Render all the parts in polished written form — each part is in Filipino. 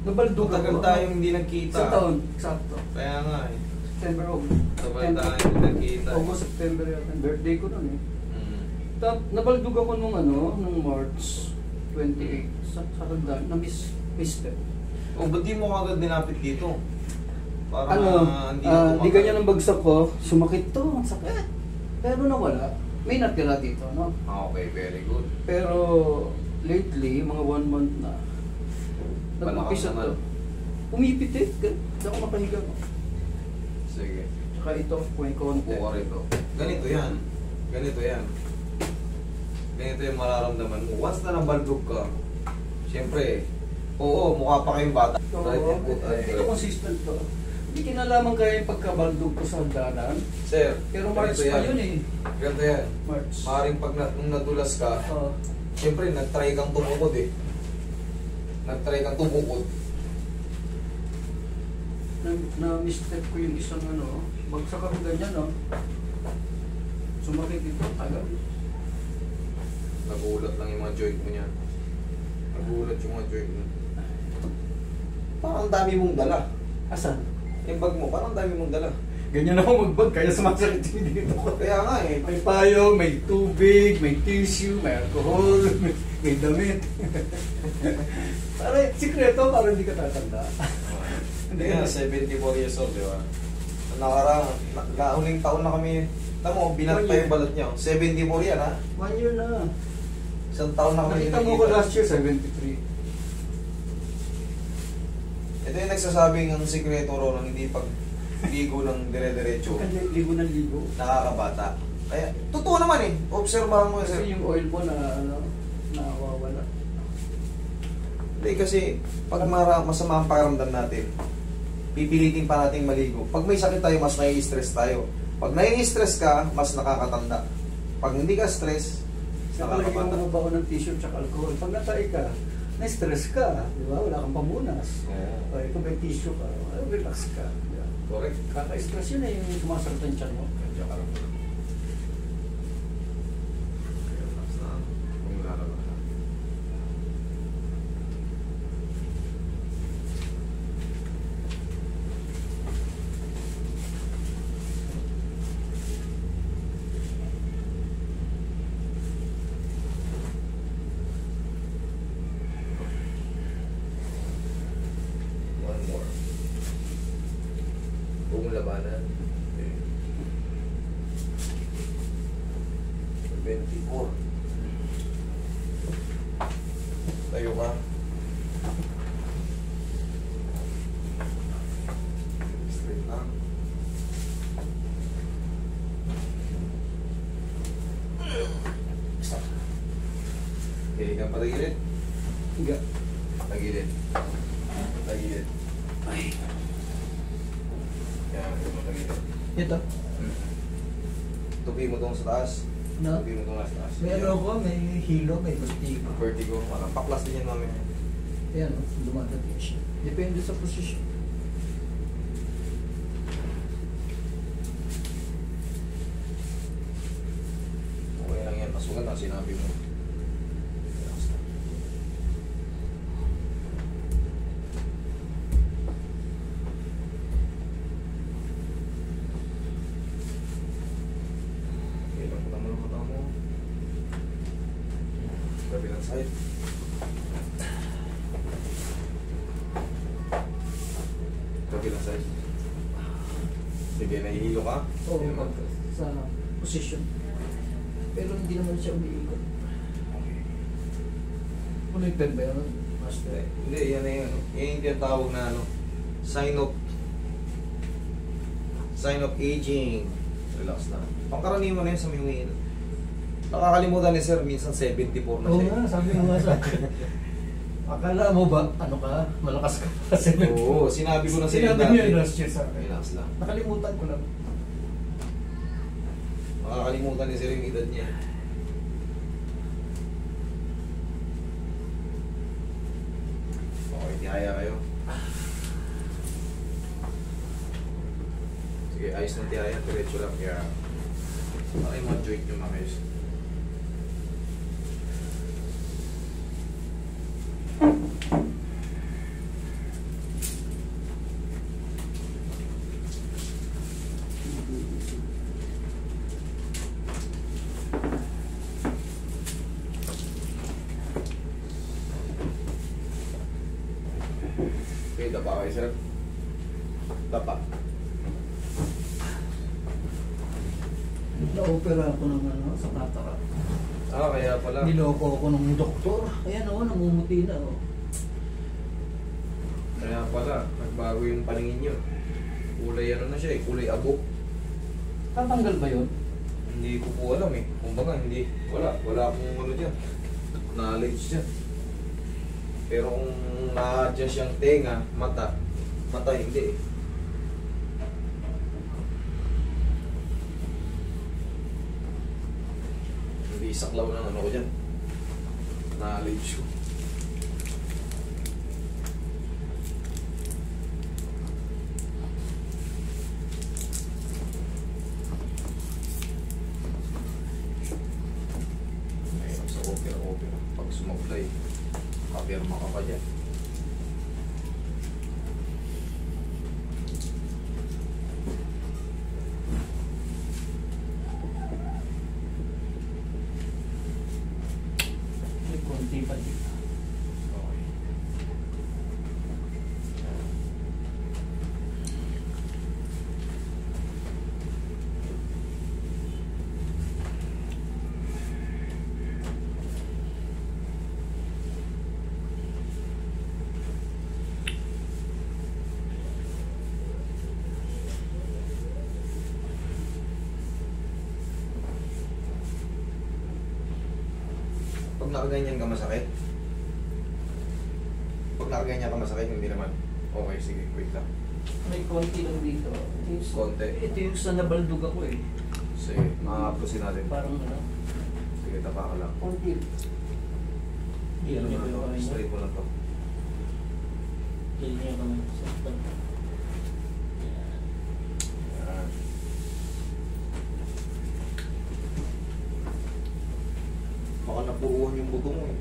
Nabaldog ako. Tagal tayong hindi nagkita. Sa taon, sakto. Kaya nga eh. September, August. Tagal tayong hindi nagkita. August, September yata. Birthday ko nun eh. Mm. Nabaldog ako nung March 28. Sa hagdan, na misstep. O, ba't di mo agad dinapit dito? Para di ganyan ang bagsak ko. Sumakit to, ang sakit. Pero nawala. May natira dito, no? Okay, very good. Pero lately, mga 1 month na, nagpapisa to. Umipit eh. Hindi ako mapahiga ko. Sige. Tsaka ito, may konti. Upo ka rito. Ganito yan. Ganito yan. Ganito yung mararamdaman mo. Once na nabaldog ka, siyempre, oo, mukha pa kayong bata. Ito consistent to. Hindi kinalaman kaya yung pagkabaldog ko sa hagdanan. Sir, Pero March pa yun eh. Ganito yan. March. Maaaring pag nung nadulas ka, siyempre, nag-try kang tumukod eh. Nag-try kang tumukod. Na-misstep ko yung isang ano, bagsak ako ganyan, no? Sumakit ito, tagal. Nagulat lang yung mga joint mo niyan. Nagulat yung mga joint mo. Parang dami mong dala. Asan? Yung bag mo, parang dami mong dala. Ganyan ako mag-bag, kaya sumasakit yung dito ko. Kaya nga eh. May payong, may tubig, may tissue, may alcohol, may damit. Parang sikreto, parang hindi ka tatanda. Hindi nga, 74 years old, di ba? Nakarang, huling taon na kami. Tamo, binat pa yung balat niya. 74 yan, ha? 1 year na. Isang taon na kami. Nakita mo ko last year, 73. Ito yung nagsasabing ang sikreto ro ng hindi pag ligo ng dire-diretso. Ligo ng ligo. Nakakabata. Kaya, totoo naman eh. Obserbahan mo. Kasi yung oil mo na, nawawala. Hindi kasi, pag masama ang pakiramdam natin, pipilitin pa nating maligo. Pag may sakit tayo, mas nai-stress tayo. Pag nai-stress ka, mas nakakatanda. Pag hindi ka stress, Nakalagyan nakakabata. mo ba ako ng tissue at alcohol? Pag natay ka, na-stress ka, di ba? Wala kang pamunas. Oo. Okay, kung may tissue ka, relax ka. Yeah. Correct. Kaka-stress yun eh, yung sumasakit ang tiyan mo. Kaya ka lang. Relax na. Kung lalaba ka. One more. Buong labanan. Okay. 24. Tayo ka. Straight lang. Okay, ka patagilid. Higa. Tagilid. Tagilid. Ay. Yan, matagilid. Ito. Tupi mo tong sa taas. No? Tupi mo tong sa taas. May ano ko, may hilo, may vertigo. Vertigo. Parang paklas din yan mamaya. Ayan, dumadating siya. Depende sa posisyon. Okay lang yan. Mas maganda sinabi mo. Relax lang. Okay lang. Putang mo lang mata mo. Kabilang side. Kabilang side. Sige, nahihilo ka? Oo, Hindi naman. sa posisyon. Pero hindi naman siya umiikot. Okay. Connected ba yun? Master? Hindi, yan na yun. Yan yung tinatawag na ano, sign of aging. Relax na. Pangkaraniwan mo na yun sa may umiinit. Nakakalimutan ni sir, minsan 74 na Oo siya. nga, sabi mo nga sa akin. Akala mo ba, ano ka, malakas ka pa sa Oo, sinabi ko na sa iyo Sinabi niyo yung last year sa akin. Relax lang. Nakalimutan ko lang. Makakalimutan ni sir yung edad niya. Okay, tihaya kayo. Sige, ayos ng tihaya. Diretso lang. Kaya, para yung mga joint nyo makayos. Okay, dapa kayo, sir. Dapa. Na-opera ako ng ano, sa katara. Kaya pala. Niloko ako ng doktor. Ayan o, namumuti na o. Kaya pala, nagbago yung paningin nyo. Kulay ano na siya eh, kulay abok. Tatanggal ba yun? Hindi ko po alam eh. Kumbaga, hindi. Wala akong ano dyan. Knowledge dyan. Pero kung na-adjust yung tenga, mata hindi eh. Hindi saklaw ng ano ko dyan. Knowledge ko. Mahirap sa opera. Pag sumablay, kapirma ka pa dyan. May konti pa dito. Okay. Pag nakaganyan ka masakit? Pag nakaganyan ka masakit, hindi naman. Okay, sige, wait lang. May konti lang dito. Konti. Ito yung sa nabaldog ako eh. Sige, makakapusin natin. Parang ano, Sige, tapa ka lang. konti. Hindi Ano niya na to? kami. Straight mo lang to. Hindi niya kami. Saktan. Yan. Baka napuruhan yung buto mo eh.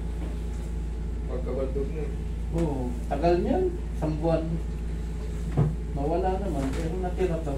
Pagkabaldog mo eh. Oo, tagal niyan. Isang buwan. Mawala naman, pero natira to.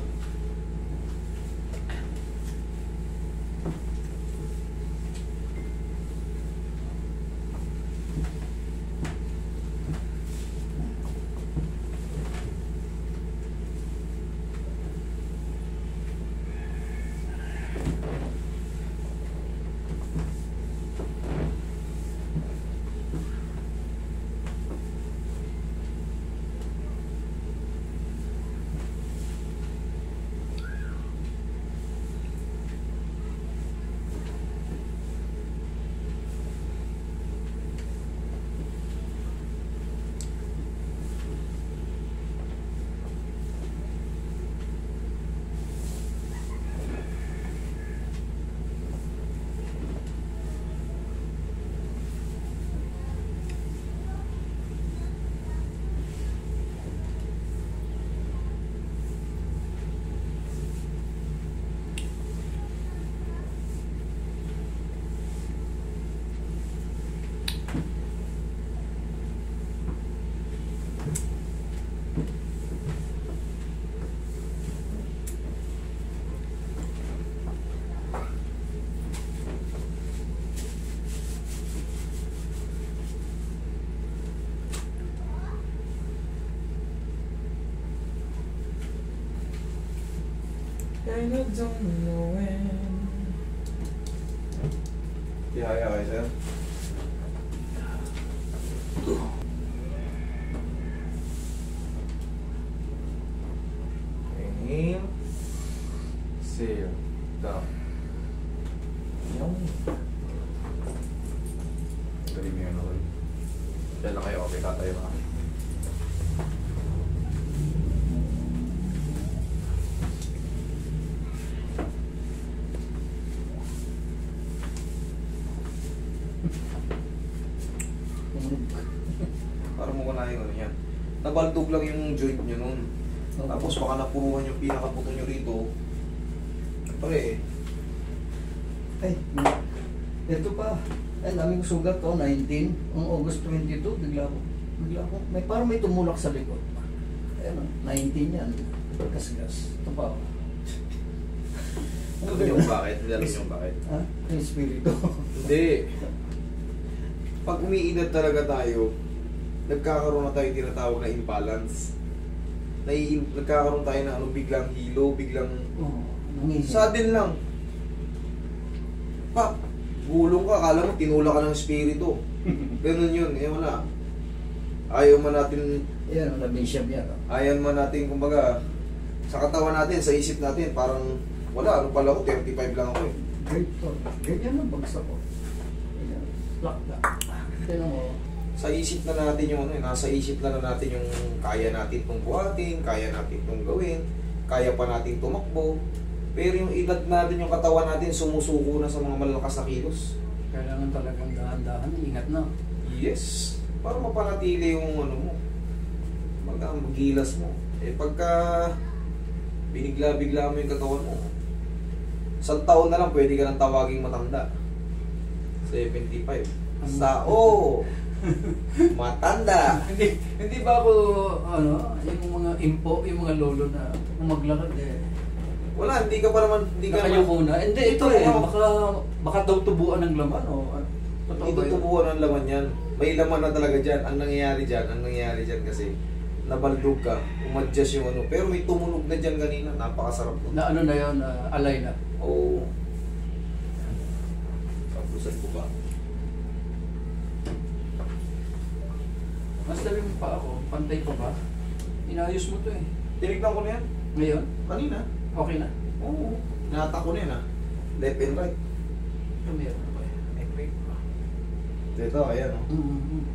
I don't know when. Ihaya kayo, sir. Inhale. Exhale. Down. Yung. Galing mo yun ako. Diyan lang kayo. Okay, tatayo ka. Para mo kunahin ano yan. Nabaldog lang yung joint nyo nun. Tapos baka napuruhan yung pinakaputo nyo rito. Pre, Ay, ito pa. Ay, naming sugat to, 19. Noong August 22, bigla ako, may parang may tumulak sa likod. Ayun, 19 yan. Gas-gas. Ito pa. alam nyo bakit? Hindi alam nyo bakit? Ha? Yung spirito. Hindi. Pag umiinat talaga tayo, nagkakaroon na tayo tinatawag na imbalance. Nagkakaroon tayo na biglang hilo, biglang Oo, nanginginig. sudden lang. Pa, gulong ka, akala mo tinula ka ng espiritu. Ganun yun, eh wala. Ayaw man natin, Yan, nabinsyab yan. ayaw man natin, kumbaga, sa katawan natin, sa isip natin, parang, wala, ano pala ako, 35 lang ako eh. Great to. Ganyan ang bagsak ko. Ganyan. Lock na. Tignan mo. Sa isip na natin yung ano, nasa isip na natin yung kaya natin itong buhatin, kaya natin itong gawin, kaya pa natin tumakbo. Pero yung edad natin, yung katawan natin, sumusuko na sa mga malalakas na kilos. Kailangan talagang dahan-dahan. Ingat na. Yes. Para mapanatili yung ano mo, magilas mo. Eh pagka binigla-bigla mo yung katawan mo, isang taon na lang pwede ka nang tawaging matanda. 75. Sao! Matanda! Hindi ba ako, ano, yung mga impo, yung mga lolo na kung maglakad Wala, hindi ka pa naman, hindi ka nakayuko na. Hindi, ito baka daw tubuan ng laman, o. Totoo Hindi ba yun? tutubuan ang laman yan. May laman na talaga dyan. Ang nangyayari dyan kasi nabaldog ka, umadjust yung ano. Pero may tumunog na dyan kanina, napakasarap to. Na ano na yun, alay na. Oo. Tapusan ko ba? Mas dali mo pa ako, pantay pa ba? Inayos mo to eh. Tinignan ko na yan. Ngayon, Kanina. okay na. Oo. Nata ko na yan ah. Left and right. Meron na ba yan? May break pa. Dito, ayan oh.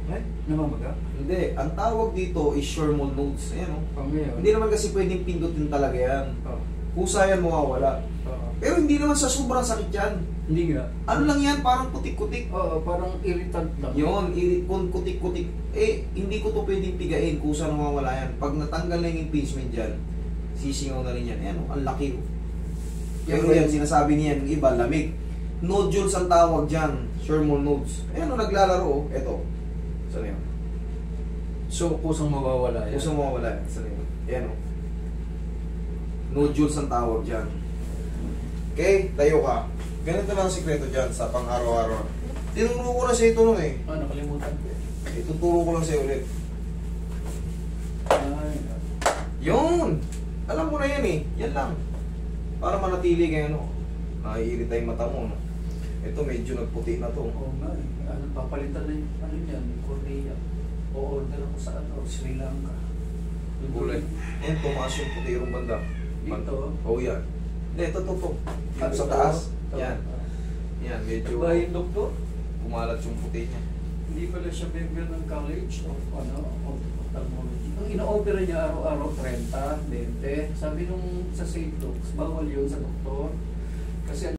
Eh, namamaga? Hindi, ang tawag dito is Sherman nodes. Ayan oh. Pang ngayon. Hindi naman kasi pwedeng pindutin talaga yan. Oh. Kusa yan mawawala. Oo. Pero hindi naman sa sobrang sakit yan. Hindi nga. Ano lang yan, parang kutik-kutik. Oo, parang irritant lang. Yun, kung kutik-kutik. Eh, hindi ko to pwedeng pigain kung saan mawawala yan. Pag natanggal na yung impingement dyan, sisingaw na rin yan. Ayan oh, ang laki oh. Pero yan, sinasabi niya yung iba, lamig. Nodules ang tawag dyan. Sherman nodes. Ayan oh, naglalaro oh. Eto. Saan yun? So, kusang mawawala yan. Kusang mawawala yan. Saan yun? Ayan oh. Nodules ang tawag dyan. Okay, tayo ka. Ganito lang ang sikreto dyan sa pang-araw-araw. Tinuro ko na siya ito nun eh. Ah, nakalimutan ko. Ituturo ko lang sa'yo ulit. Ay, Yun! Alam mo na yan eh. Yan lang. Para manatili kayo, no? Naiirita yung mata mo, no? Ito, medyo nagputi na to. oo nga eh. Ano, papalitan na yung ano yan, yung Korea. O-order ako sa ano, Sri Lanka. Yung Gulay. Ayan, tumaas yung puti yung banda. Dito? Oh, yan. Hindi, ito. Yung sa taas. Yan. Yan, medyo Ba yung doktor? kumalat yung puti niya. Hindi pala siya member ng college of ophthalmology. Ang ino-opera niya araw-araw 30, 20. Sabi nung sa St. Luke's, bawal yun sa doktor. Kasi ang